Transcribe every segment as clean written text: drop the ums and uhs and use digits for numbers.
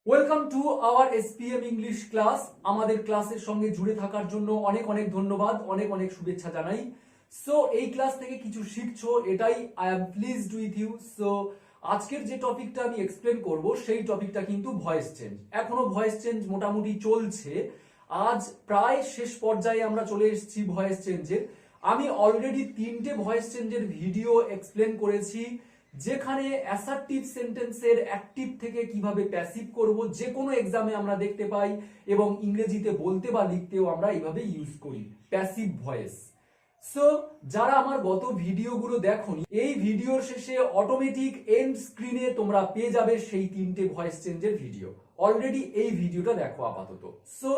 Welcome to our SPM English class. আমাদের ক্লাসের সঙ্গে জুড়ে থাকার জন্য অনেক অনেক ধন্যবাদ, অনেক অনেক শুভেচ্ছা জানাই। সো এই ক্লাস থেকে কিছু শিখছো, এটাই I am pleased with you. So আজকের যে টপিকটা আমি এক্সপ্লেন করব সেই টপিকটা কিন্তু ভয়েস চেঞ্জ। এখনো ভয়েস চেঞ্জ মোটামুটি চলছে, আজ প্রায় শেষ পর্যায়ে আমরা চলে এসেছি ভয়েস চেঞ্জের। আমি অলরেডি 3টে ভয়েস চেঞ্জের ভিডিও এক্সপ্লেন করেছি, যেখানে অ্যাসার্টিভ সেন্টেন্সের অ্যাক্টিভ থেকে কিভাবে প্যাসিভ করব, যে কোনো এক্সামে আমরা দেখতে পাই এবং ইংরেজিতে বলতে বা লিখতেও আমরা এইভাবে ইউজ করি প্যাসিভ ভয়েস। সো যারা আমার গত ভিডিওগুলো দেখোনি, এই ভিডিওর শেষে অটোমেটিক এন্ড স্ক্রিনে তোমরা পেয়ে যাবে সেই 3টে ভয়েস চেঞ্জের ভিডিও। অলরেডি এই ভিডিওটা দেখো আপাতত। সো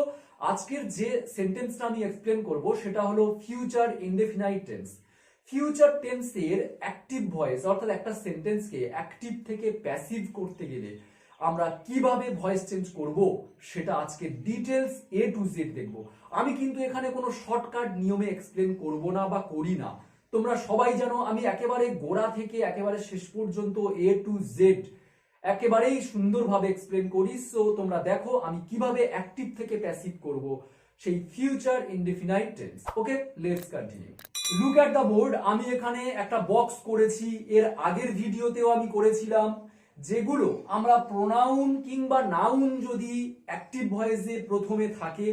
আজকের যে সেন্টেন্সটা আমি এক্সপ্লেন করব সেটা হলো ফিউচার ইনডেফিনাইট টেন্স। ফিউচার টেন্সের অ্যাক্টিভ ভয়েস, অর্থাৎ একটা সেন্টেন্সকে অ্যাক্টিভ থেকে প্যাসিভ করতে গেলে আমরা কিভাবে ভয়েস চেঞ্জ করব সেটা আজকে ডিটেলস এ টু জেড দেখব। আমি কিন্তু এখানে কোনো শর্টকাট নিয়মে এক্সপ্লেন করব না বা করি না। তোমরা সবাই জানো আমি একেবারে গোড়া থেকে একেবারে শেষ পর্যন্ত এ টু জেড একেবারেই সুন্দরভাবে এক্সপ্লেন করি। সো তোমরা দেখো আমি কিভাবে অ্যাক্টিভ থেকে প্যাসিভ করব সেই future indefinite tense. Okay, let's continue. Look at the board. আমি এখানে একটা বক্স করেছি, এর আগের ভিডিওতেও আমি করেছিলাম। যেগুলো আমরা প্রোনাউন কিংবা নাউন যদি অ্যাক্টিভ ভয়েসে প্রথমে থাকে,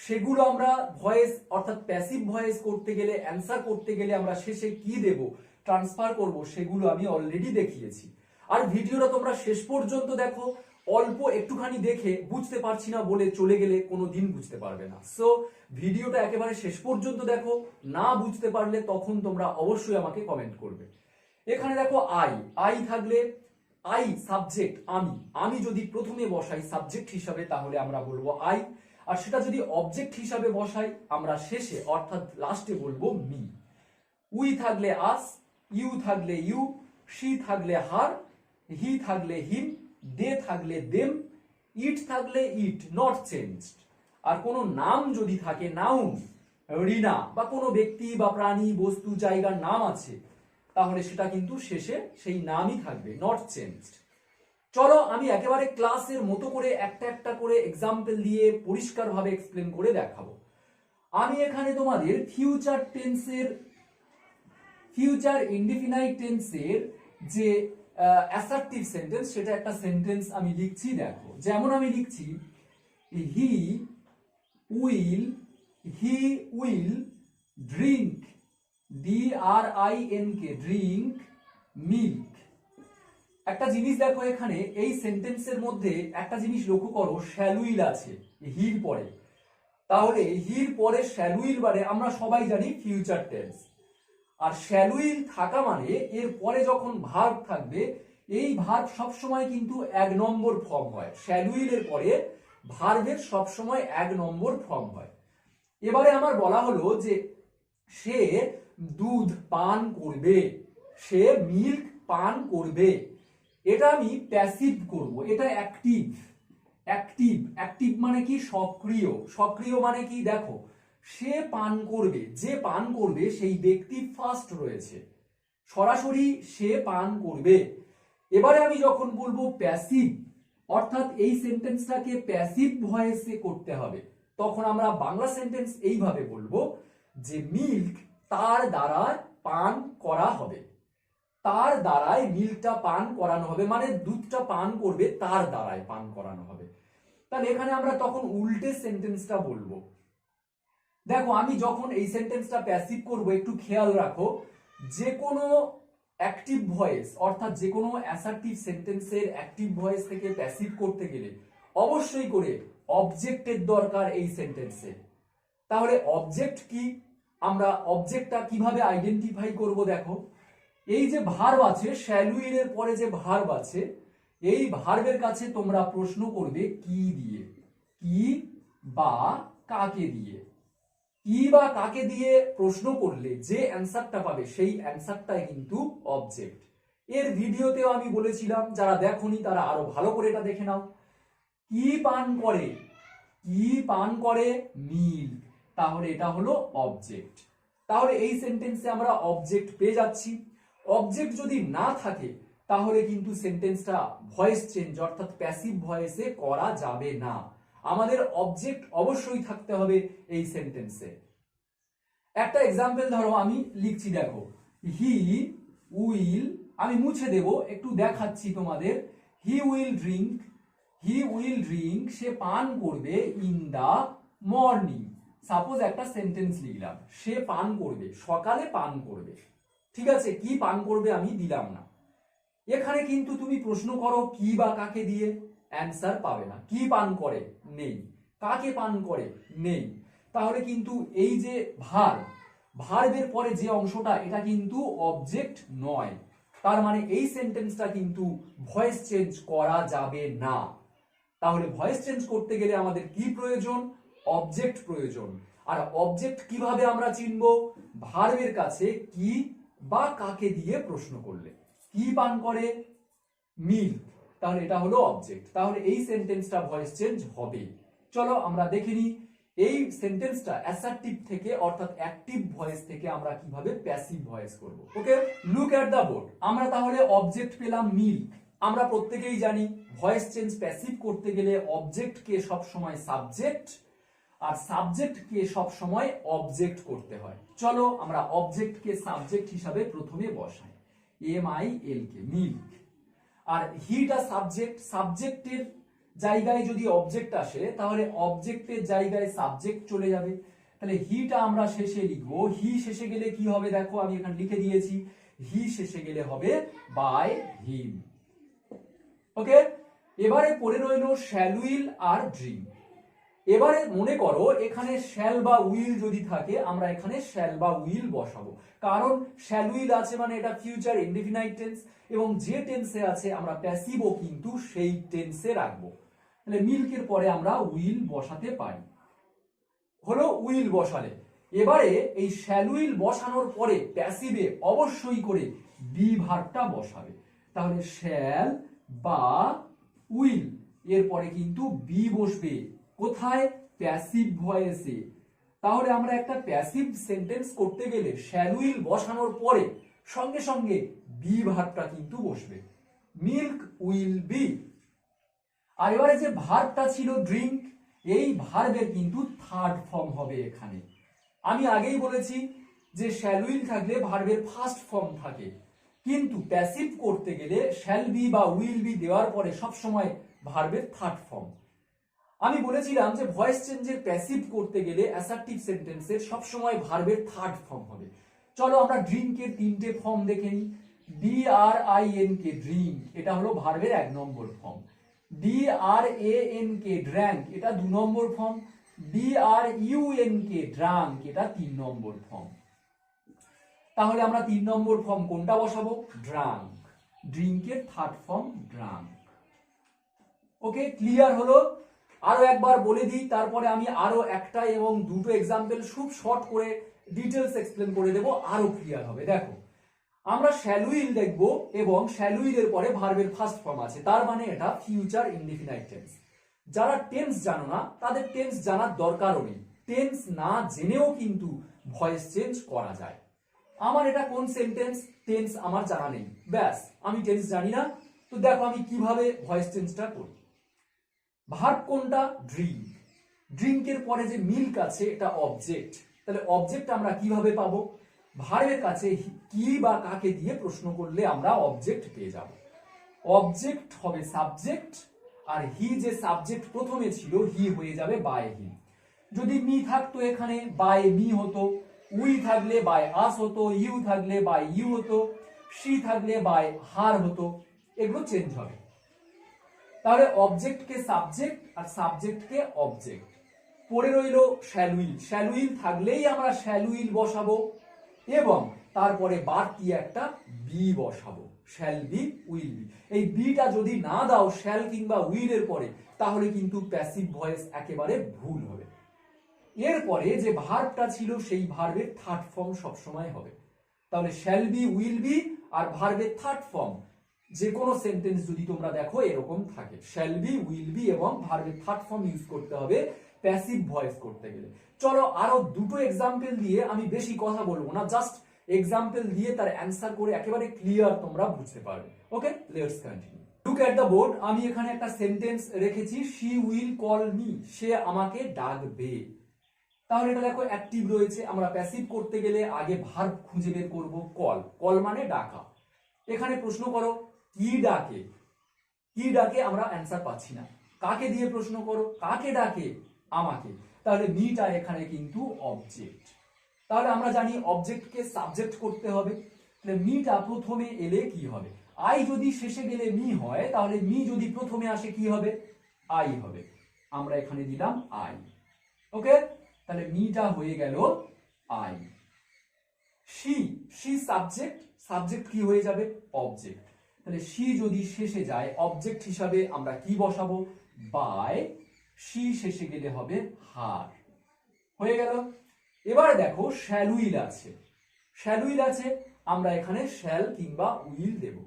সেগুলো আমরা ভয়েস অর্থাৎ প্যাসিভ ভয়েস করতে গেলে, অ্যান্সার করতে গেলে আমরা শেষে কি দেব, ট্রান্সফার করব, সেগুলো আমি অলরেডি দেখিয়েছি। আর ভিডিওটা তোমরা শেষ পর্যন্ত দেখো। অল্প একটুখানি দেখে বুঝতে পারছি না বলে চলে গেলে কোনো দিন বুঝতে পারবে না। সো ভিডিওটা একেবারে শেষ পর্যন্ত দেখো, না বুঝতে পারলে তখন তোমরা অবশ্যই আমাকে কমেন্ট করবে। এখানে দেখো আই থাকলে আই সাবজেক্ট, আমি যদি প্রথমে বসাই সাবজেক্ট হিসাবে তাহলে আমরা বলবো আই, আর সেটা যদি অবজেক্ট হিসাবে বসাই আমরা শেষে অর্থাৎ লাস্টে বলবো মি। উই থাকলে আস, ইউ থাকলে ইউ, শি থাকলে হার, হি থাকলে হিম, দে থাকলে দেম, ইট থাকলে ইট, নট চেঞ্জড। আর কোনো নাম যদি থাকে, নাউন, রিনা বা কোনো ব্যক্তি বা প্রাণী বস্তু জায়গার নাম আছে, তাহলে সেটা কিন্তু শেষে সেই নামই থাকবে, নট চেঞ্জড। চলো আমি একেবারে ক্লাসের মতো করে একটা একটা করে এক্সাম্পল দিয়ে পরিষ্কারভাবে এক্সপ্লেন করে দেখাবো। আমি এখানে তোমাদের ফিউচার টেন্সের, ফিউচার ইনডিফিনাইট টেন্সের যে অ্যাসার্টিভ সেন্টেন্স, সেটা একটা সেন্টেন্স আমি লিখছি। দেখো, যেমন আমি লিখছি he will drink, DRINK, drink milk. একটা জিনিস দেখো, এখানে এই সেন্টেন্সের মধ্যে একটা জিনিস লক্ষ্য করো, শ্যাল উইল আছে হির পরে। তাহলে হির পরে শ্যাল উইল মানে আমরা সবাই জানি ফিউচার টেন্স। আর শ্যাল উইল থাকা মানে এর পরে যখন ভার্ব থাকবে, এই ভার্ব সবসময় কিন্তু 1 নম্বর ফর্ম হয়। শ্যাল উইলের পরে ভার্বের সবসময় 1 নম্বর ফর্ম হয়। এবারে আমার বলা হলো যে সে দুধ পান করবে, সে মিল্ক পান করবে। এটা আমি প্যাসিভ করব, এটা অ্যাক্টিভ। অ্যাক্টিভ মানে কি? সক্রিয়। সক্রিয় মানে কি? দেখো, সে পান করবে, যে পান করবে সেই ব্যক্তি ফার্স্ট রয়েছে, সরাসরি সে পান করবে। এবারে আমি যখন বলবো প্যাসিভ, অর্থাৎ এই সেন্টেন্সটাকে প্যাসিভ ভয়েসে করতে হবে, তখন আমরা বাংলা সেন্টেন্স এইভাবে বলবো যে মিল্ক তার দ্বারা পান করা হবে। তার দ্বারাই মিল্কটা পান করানো হবে, মানে দুধটা পান করবে, তার দ্বারাই পান করানো হবে। তাহলে এখানে আমরা তখন উল্টে সেন্টেন্সটা বলবো। দেখো, আমি যখন এই সেন্টেন্সটা প্যাসিভ করব, একটু খেয়াল রাখো, যে কোনো অ্যাক্টিভ ভয়েস অর্থাৎ যে কোনো অ্যাসার্টিভ সেন্টেন্সের অ্যাক্টিভ ভয়েস থেকে প্যাসিভ করতে গেলে অবশ্যই করে অবজেক্টের দরকার এই সেন্টেন্সে। তাহলে অবজেক্ট কি? আমরা অবজেক্টটা কিভাবে আইডেন্টিফাই করব? দেখো, এই যে ভার্ব আছে, শ্যাল উইলের পরে যে ভার্ব আছে, এই ভার্বের কাছে তোমরা প্রশ্ন করবে কি দিয়ে, কি বা কাকে দিয়ে। কি বা কাকে দিয়ে প্রশ্ন করলে যে অ্যান্সারটা পাবে সেই অ্যান্সারটাই কিন্তু অবজেক্ট। এর ভিডিওতেও আমি বলেছিলাম, যারা দেখোনি তারা আরো ভালো করে এটা দেখে নাও। কি পান করে? কি পান করে? মিল্ক। তাহলে এটা হলো অবজেক্ট। তাহলে এই সেন্টেন্সে আমরা অবজেক্ট পেয়ে যাচ্ছি। অবজেক্ট যদি না থাকে তাহলে কিন্তু সেন্টেন্সটা ভয়েস চেঞ্জ অর্থাৎ প্যাসিভ ভয়েসে করা যাবে না। আমাদের অবজেক্ট অবশ্যই থাকতে হবে এই সেন্টেন্সে। একটা এক্সাম্পল ধরো আমি লিখছি, দেখো হি উইল, আমি মুছে দেব, একটু দেখাচ্ছি তোমাদের। হি উইল ড্রিঙ্ক, সে পান করবে ইন দা মর্নিং। সাপোজ একটা সেন্টেন্স লিখলাম, সে পান করবে, সকালে পান করবে। ঠিক আছে, কি পান করবে আমি দিলাম না। এখানে কিন্তু তুমি প্রশ্ন করো কি বা কাকে দিয়ে, অ্যান্সার পাবে না। কি পান করে নেই, কাকে পান করে নেই। তাহলে কিন্তু এই যে ভার্বের পরে যে অংশটা, এটা কিন্তু অবজেক্ট নয়। তার মানে এই সেন্টেন্সটা কিন্তু ভয়েস চেঞ্জ করা যাবে না। তাহলে ভয়েস চেঞ্জ করতে গেলে আমাদের কি প্রয়োজন? অবজেক্ট প্রয়োজন। আর অবজেক্ট কিভাবে আমরা চিনব? ভার্বের কাছে কি বা কাকে দিয়ে প্রশ্ন করলে। কি পান করে? মিল্ক, তাহলে এটা হলো অবজেক্ট। তাহলে এই সেন্টেন্সটা ভয়েস চেঞ্জ হবে। চলো আমরা দেখে নিই এই সেন্টেন্সটা অ্যাসার্টিভ থেকে অর্থাৎ অ্যাক্টিভ ভয়েস থেকে আমরা কিভাবে প্যাসিভ ভয়েস করব। ওকে, লুক এট দা বোর্ড। আমরা তাহলে অবজেক্ট পেলাম মিল্ক। আমরা প্রত্যেকেই জানি ভয়েস চেঞ্জ প্যাসিভ করতে গেলে অবজেক্টকে সব সময় সাবজেক্ট আর সাবজেক্টকে সব সময় অবজেক্ট করতে হয়। চলো আমরা অবজেক্টকে সাবজেক্ট হিসাবে প্রথমে বসাই, MILK, মিল্ক। আর হিটা সাবজেক্ট, সাবজেক্টের জায়গায় যদি অবজেক্ট আসে তাহলে অবজেক্টের জায়গায় সাবজেক্ট চলে যাবে। তাহলে হিটা আমরা শেষে লিখবো। হি শেষে গেলে কি হবে? দেখো আমি এখানে লিখে দিয়েছি, হি শেষে গেলে হবে বাই হিম। ওকে, এবারে পড়ে রইল শ্যাল উইল আর ড্রিঙ্ক। এবারে মনে করো এখানে শ্যাল বা উইল যদি থাকে, আমরা এখানে শ্যাল বা উইল বসাবো, কারণ শ্যাল উইল আছে মানে এটা ফিউচার ইনডিফিনাইট টেন্স, এবং যে টেন্সে আছে আমরা প্যাসিভও কিন্তু সেই টেন্সে রাখবো। তাহলে মিল্কের পরে আমরা উইল বসাতে পারি, হলো উইল বসালে। এবারে এই শ্যাল উইল বসানোর পরে প্যাসিভে অবশ্যই করে বি ভার্বটা বসাবে। তাহলে শ্যাল বা উইল এর পরে কিন্তু বি বসবে। কোথায়? প্যাসিভ ভয়েসে। তাহলে আমরা একটা প্যাসিভ সেন্টেন্স করতে গেলে শ্যাল উইল বসানোর পরে সঙ্গে সঙ্গে বি ভার্বটা কিন্তু বসবে, মিল্ক উইল বি। আর এবারে যে ভার্বটা ছিল ড্রিঙ্ক, এই ভার্বের কিন্তু থার্ড ফর্ম হবে এখানে। আমি আগেই বলেছি যে শ্যাল উইল থাকলে ভার্বের ফার্স্ট ফর্ম থাকে, কিন্তু প্যাসিভ করতে গেলে শ্যাল বি বা উইল বি দেওয়ার পরে সবসময় ভার্বের থার্ড ফর্ম। আমি বলেছিলাম যে ভয়েস চেঞ্জের প্যাসিভ করতে গেলে অ্যাসার্টিভ সেন্টেন্সের সবসময় ভার্বের থার্ড ফর্ম হবে। চলো আমরা ড্রিঙ্কের তিনটে ফর্ম দেখে নিই। DRINK, ড্রিঙ্ক, এটা হলো ভার্বের 1 নম্বর ফর্ম। DRANK, ড্র্যাঙ্ক, এটা 2 নম্বর ফর্ম। DRUNK, ড্রাঙ্ক, এটা 3 নম্বর ফর্ম। তাহলে আমরা 3 নম্বর ফর্ম কোনটা বসাবো? ড্রাঙ্ক। ড্রিঙ্কের third form drank. Okay, clear হলো? আরো একবার বলে দিই, তারপরে আমি আরো একটা এবং দুটো এক্সাম্পল খুব শর্ট করে ডিটেলস এক্সপ্লেন করে দেবো, আরো ক্লিয়ার হবে। দেখো আমরা শ্যাল উইল দেখবো এবং শ্যাল উইল এর পরে ভার্বের ফার্স্ট ফর্ম আছে, তার মানে এটা ফিউচার ইনডিফিনাইট টেন্স। যারা টেন্স জানো না তাদের টেন্স জানার দরকারও নেই। টেন্স না জেনেও কিন্তু ভয়েস চেঞ্জ করা যায়। আমার এটা কোন সেন্টেন্স, টেন্স আমার জানা নেই, ব্যাস আমি টেন্স জানি না। তো দেখো আমি কিভাবে ভয়েস চেঞ্জটা করি। ভার্ব কোনটা? ড্রিঙ্ক। ড্রিঙ্কের পরে যে মিল্ক আছে এটা অবজেক্ট। তাহলে অবজেক্ট আমরা কিভাবে পাবো? ভার্বের কাছে কি বা কাকে দিয়ে প্রশ্ন করলে আমরা অবজেক্ট পেয়ে যাব। অবজেক্ট হবে সাবজেক্ট, আর হি যে সাবজেক্ট প্রথমে ছিল হি হয়ে যাবে বাই হি। যদি মি থাকতো এখানে বাই মি হতো, উই থাকলে বাই আস হতো, ইউ থাকলে বাই ইউ হতো, শি থাকলে বাই হার হতো, এগুলো চেঞ্জ হবে। তাহলে অবজেক্টকে সাবজেক্ট আর সাবজেক্টকে অবজেক্ট। পরে রইল শ্যাল উইল। শ্যাল উইল থাকলেই আমরা শ্যাল উইল বসাবো এবং তারপরে বাড়তি একটা বি বসাবো, শ্যাল বি উইল বি। এই বিটা যদি না দাও শ্যাল কিংবা উইল এর পরে, তাহলে কিন্তু প্যাসিভ ভয়েস একেবারে ভুল হবে। এরপরে যে ভার্বটা ছিল সেই ভার্বের থার্ড ফর্ম সবসময় হবে। তাহলে শ্যাল বি উইল বি আর ভার্বের থার্ড ফর্ম যে কোনো সেন্টেন্স যদি তোমরা দেখো এরকম থাকে, শ্যাল বি উইল বি এবং ভার্বের থার্ড ফর্ম ইউজ করতে হবে প্যাসিভ ভয়েস করতে গেলে। চলো আরো দুটো এক্সাম্পল দিয়ে, আমি বেশি কথা বলবো না, জাস্ট এক্সাম্পল দিয়ে তার অ্যান্সার করে একেবারে ক্লিয়ার তোমরা বুঝতে পারবে। Okay, let's continue. Look at the board. আমি এখানে একটা সেন্টেন্স রেখেছি, শি উইল কল মি, সে আমাকে ডাকবে। তাহলে এটা দেখো অ্যাক্টিভ রয়েছে, আমরা প্যাসিভ করতে গেলে আগে ভার্ব খুঁজে বের করব, কল। কল মানে ডাকা। এখানে প্রশ্ন করো কি ডাকে, কি ডাকে আমরা অ্যান্সার পাচ্ছি না। কাকে দিয়ে প্রশ্ন করো, কাকে ডাকে, আমাকে। তাহলে মিটা এখানে কিন্তু অবজেক্ট। তাহলে আমরা জানি অবজেক্টকে সাবজেক্ট করতে হবে। তাহলে মিটা প্রথমে এলে কি হবে, আই যদি শেষে গেলে মি হয়, তাহলে মি যদি প্রথমে আসে কি হবে, আই হবে। আমরা এখানে দিলাম আই। ওকে, তাহলে মিটা হয়ে গেল I. She, she subject, subject কি হয়ে যাবে, অবজেক্ট। তাহলে শি যদি শেষে যায়, অবজেক্ট হিসাবে আমরা কি বসাবো, বাই। শি শেষে গেলে হবে হার। হয়ে গেল। এবার দেখো শ্যাল উইল আছে, শ্যাল উইল আছে, আমরা এখানে শ্যাল কিংবা উইল দেব।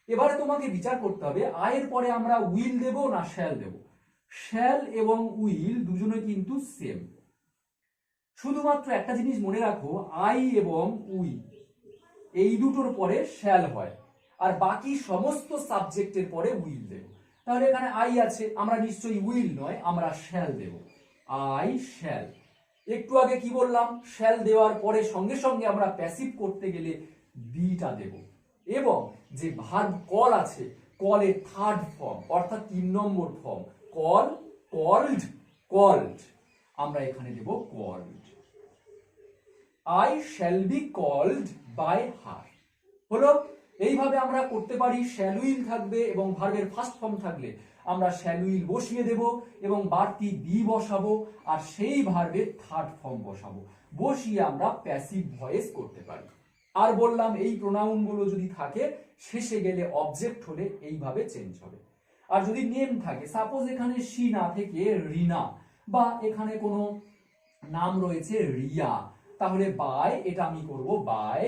এবারে তোমাকে বিচার করতে হবে আয়ের পরে আমরা উইল দেব না শ্যাল দেব। শ্যাল এবং উইল দুজনে কিন্তু সেম। শুধুমাত্র একটা জিনিস মনে রাখো, আই এবং উইল এই দুটোর পরে শ্যাল হয়, আর বাকি সমস্ত সাবজেক্টের পরে উইল দেব। তাহলে এখানে আই আছে, আমরা নিশ্চয়ই উইল নয়, আমরা শ্যাল দেব, আই শ্যাল। একটু আগে কি বললাম, শ্যাল দেওয়ার পরে সঙ্গে সঙ্গে আমরা প্যাসিভ করতে গেলে বিটা দেব। এবং যে ভার্ব কল আছে, কলের থার্ড ফর্ম অর্থাৎ 3 নম্বর ফর্ম, কল, কল্ড, কল্ড, আমরা এখানে দেব called. I shall be called by her। হলো, এইভাবে আমরা করতে পারি। শ্যাল উইল থাকবে এবং ভার্বের ফার্স্ট ফর্ম থাকলে আমরা শ্যাল উইল বসিয়ে দেব এবং বাড়তি বি বসাবো, আর সেই ভার্বের থার্ড ফর্ম বসাবো, বসিয়ে আমরা প্যাসিভ ভয়েস করতে পারি। আর বললাম এই প্রোনাউন গুলো যদি থাকে শেষে গেলে অবজেক্ট হলে এইভাবে চেঞ্জ হবে। আর যদি নেম থাকে, সাপোজ এখানে শি না থেকে রিনা, বা এখানে কোনো নাম রয়েছে রিয়া, তাহলে বাই, এটা আমি করব বাই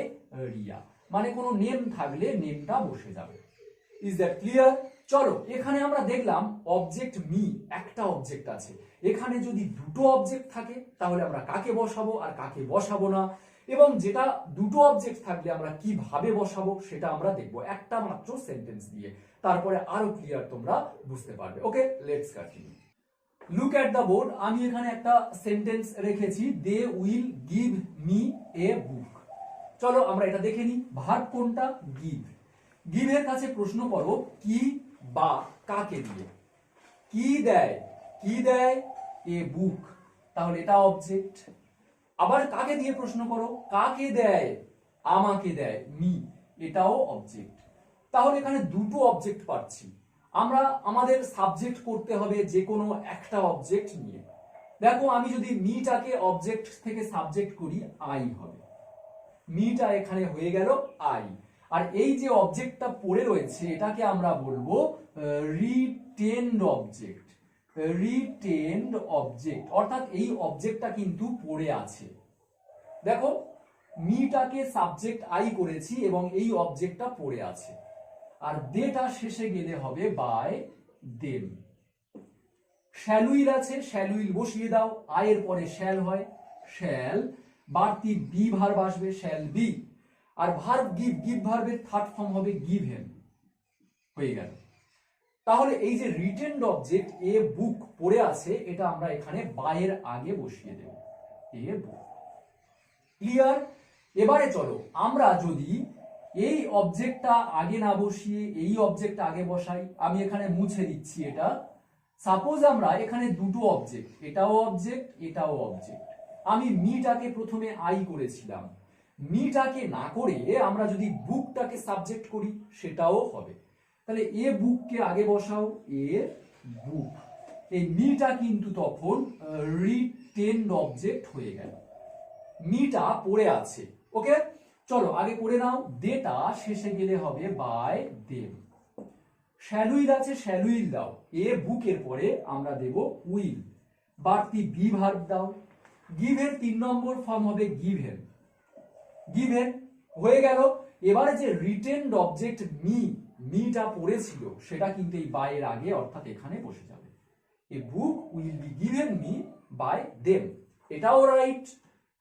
রিয়া, মানে কোনো নেম থাকলে নেমটা বসে যাবে। Is that clear? চলো, এখানে আমরা দেখলাম অবজেক্ট মি, একটা অবজেক্ট আছে। এখানে যদি দুটো অবজেক্ট থাকে তাহলে আমরা কাকে বসাবো আর কাকে বসাবো না, এবং যেটা দুটো অবজেক্ট থাকলে আমরা কিভাবে বসাবো সেটা আমরা দেখব একটা মাত্র সেন্টেন্স দিয়ে। তারপরে আরো ক্লিয়ার তোমরা বুঝতে পারবে। Okay, let's continue. Look at the board. আমি এখানে একটা সেন্টেন্স রেখেছি, they will give me a book. চলো আমরা এটা দেখে নিই। ভার্ব কোনটা, গিভ। গিভের কাছে প্রশ্ন করো কি বা কাকে দিয়ে। কি দেয়, কি দেয়, এ বুক, তাহলে এটা অবজেক্ট। আবার কাকে দিয়ে প্রশ্ন করো, কাকে দেয়, আমাকে দেয়, মি, এটাও অবজেক্ট। তাহলে এখানে দুটো অবজেক্ট পাচ্ছি। আমরা আমাদের সাবজেক্ট করতে হবে যে কোনো একটা অবজেক্ট নিয়ে। দেখো আমি যদি মিটাকে অবজেক্ট থেকে সাবজেক্ট করি, আই হবে। মিটা এখানে হয়ে গেল আই। আর এই যে অবজেক্টটা পড়ে রয়েছে এটাকে আমরা বলবো রিটেন্ড অবজেক্ট। রিটেন্ড অবজেক্ট অর্থাৎ এই অবজেক্টটা কিন্তু পড়ে আছে। দেখো মিটাকে সাবজেক্ট আই করেছি এবং এই অবজেক্টটা পড়ে আছে। আর দেটা শেষে গেলে হবে বাই দেম। শ্যাল উইল আছে, শ্যাল উইল বসিয়ে দাও, আয়ের পরে শ্যাল হয়, শ্যাল, বাড়তি বি ভার্ব আসবে, শ্যাল বি। আর ভার্ব গিভ, গিভ ভার্বের থার্ড ফর্ম হবে গিভেন। হয়ে গেল। তাহলে এই যে রিটেন্ড অবজেক্ট এ বুক পড়ে আছে, এটা আমরা এখানে বাইয়ের আগে বসিয়ে দেব, এ বুক। ক্লিয়ার? এবারে চলো আমরা যদি এই অবজেক্টটা আগে না বসিয়ে এই অবজেক্ট আগে বসাই, আমি এখানে মুছে দিচ্ছি এটা। সাপোজ আমরা এখানে দুটো অবজেক্ট, এটাও অবজেক্ট, এটাও অবজেক্ট। আমি মিটাকে প্রথমে আই করেছিলাম, মিটাকে না করে আমরা যদি বুকটাকে সাবজেক্ট করি সেটাও হবে। তাহলে এ বুককে আগে বসাও, এর বুক। এই মিটা কিন্তু তখন রিটেন্ড অবজেক্ট হয়ে গেল, মিটা পড়ে আছে। ওকে, চলো আগে করে নাও। দেটা শেষে গেলে হবে বাই দেম। শ্যাল উইল আছে, শ্যাল উইল দাও, এ বুকের পরে আমরা দেব উইল, বাড়তি বি ভার্ব দাও। গিভের 3 নম্বর ফর্ম হবে গিভেন। গিভেন হয়ে গেল। এবারে যে রিটেন্ড অবজেক্ট মি, মিটা পড়েছিল সেটা কিন্তু এই বাইয়ের আগে অর্থাৎ এখানে বসে যাবে। A book will be given me by them, এটাও right.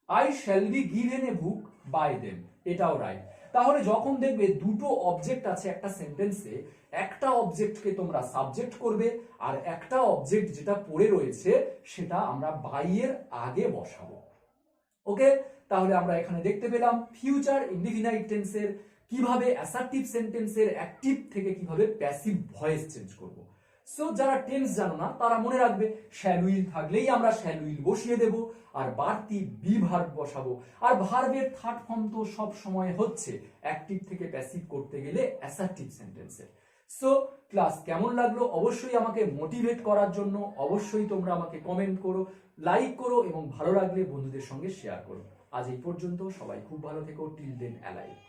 I shall be given a book by them, এটাও রাইট। তাহলে যখন দেখবে দুটো অবজেক্ট আছে একটা সেন্টেন্সে, একটা অবজেক্টকে তোমরা সাবজেক্ট করবে আর একটা অবজেক্ট যেটা পড়ে রয়েছে সেটা আমরা বাই এর আগে বসাবো। ওকে, তাহলে আমরা এখানে দেখতে পেলাম ফিউচার ইনডিফিনাইট টেন্সের কিভাবে অ্যাসার্টিভ সেন্টেন্সের অ্যাক্টিভ থেকে কিভাবে প্যাসিভ ভয়েস চেঞ্জ করব। সো যারা টেন্স জানো না তারা মনে রাখবে শ্যাল উইল থাকলেই আমরা শ্যাল উইল বসিয়ে দেব আর বাড়তি বি ভার্ব বসাবো। আর ভার্বের থার্ড ফর্ম তো সব সময় হচ্ছে অ্যাক্টিভ থেকে প্যাসিভ করতে গেলে অ্যাসার্টিভ সেন্টেন্সে। সো ক্লাস কেমন লাগলো অবশ্যই আমাকে মোটিভেট করার জন্য অবশ্যই তোমরা আমাকে কমেন্ট করো, লাইক করো এবং ভালো লাগলে বন্ধুদের সঙ্গে শেয়ার করো। আজ এই পর্যন্ত, সবাই খুব ভালো থেকো। Till then alive.